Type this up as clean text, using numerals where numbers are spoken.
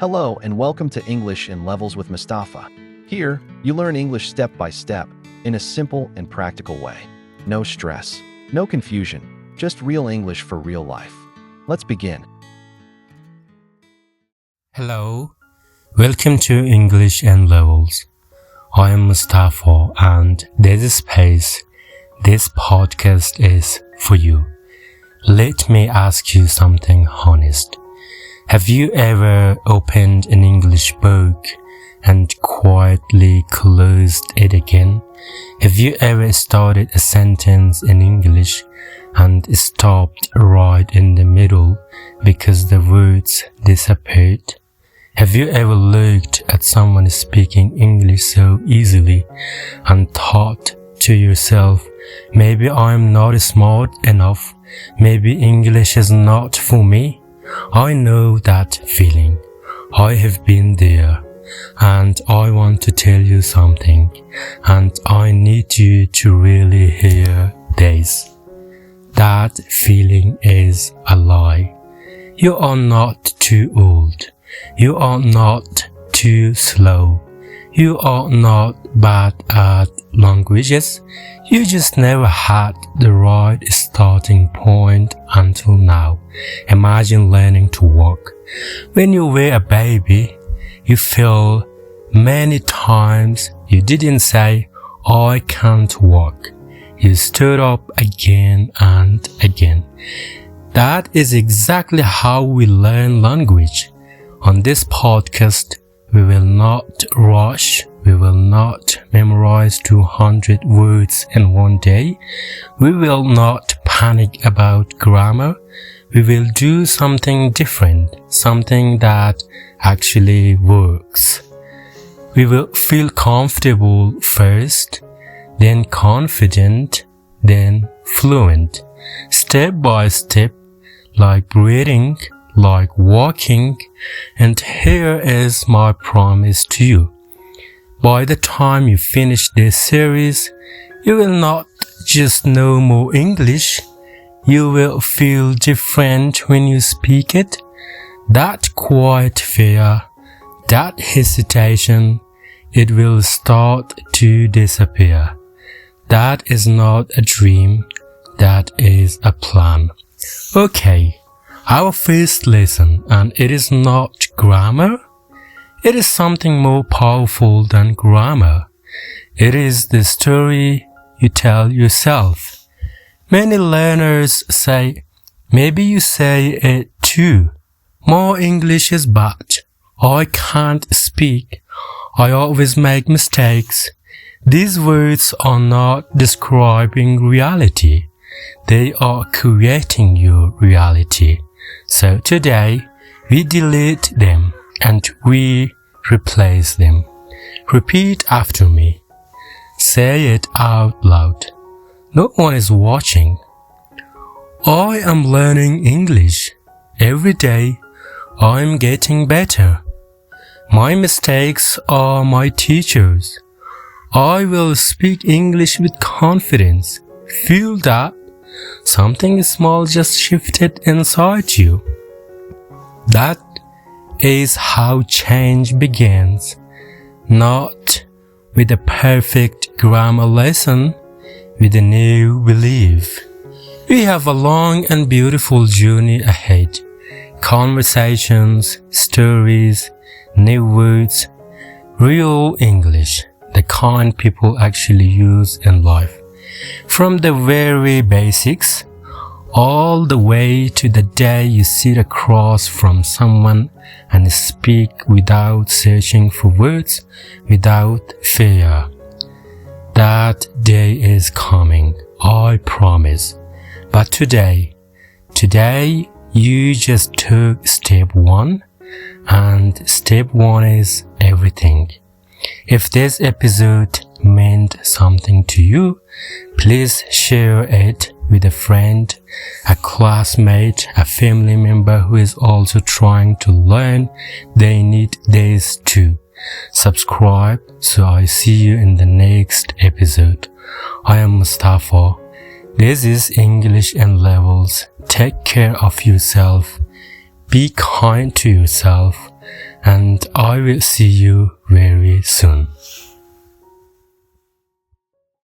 Hello and welcome to English in Levels with Mustafa. Here, you learn English step by step in a simple and practical way. No stress, no confusion, just real English for real life. Let's begin. Hello, welcome to English and Levels. I am Mustafa and there's a space. This podcast is for you. Let me ask you something honest. Have you ever opened an English book and quietly closed it again? Have you ever started a sentence in English and stopped right in the middle because the words disappeared? Have you ever looked at someone speaking English so easily and thought to yourself, maybe I'm not smart enough, maybe English is not for me? I know that feeling. I have been there, and I want to tell you something, and I need you to really hear this. That feeling is a lie. You are not too old. You are not too slow. You are not bad at languages. You just never had the right starting point until now. Imagine learning to walk. When you were a baby, you fell many times. You didn't say, I can't walk. You stood up again and again. That is exactly how we learn language. On this podcast, we will not rush. We will not memorize 200 words in one day. We will not panic about grammar. We will do something different, something that actually works. We will feel comfortable first, then confident, then fluent. Step by step, like breathing, like walking, and here is my promise to you. By the time you finish this series, you will not just know more English, you will feel different when you speak it. That quiet fear, that hesitation, it will start to disappear. That is not a dream, that is a plan. Okay. Our first lesson, and it is not grammar. It is something more powerful than grammar. It is the story you tell yourself. Many learners say, maybe you say it too. My English is bad. I can't speak. I always make mistakes. These words are not describing reality. They are creating your reality. So today, we delete them and we replace them. Repeat after me. Say it out loud. No one is watching. I am learning English. Every day, I am getting better. My mistakes are my teachers. I will speak English with confidence. Feel that? Something small just shifted inside you. That is how change begins. Not with a perfect grammar lesson, with a new belief. We have a long and beautiful journey ahead. Conversations, stories, new words, real English, the kind people actually use in life. From the very basics, all the way to the day you sit across from someone and speak without searching for words, without fear. That day is coming, I promise. But today you just took step one, and step one is everything. If this episode meant something to you, please share it with a friend, a classmate, a family member who is also trying to learn. They need this too. Subscribe so I see you in the next episode. I am Mustafa. This is English and Levels. Take care of yourself. Be kind to yourself. and I will see you very soon.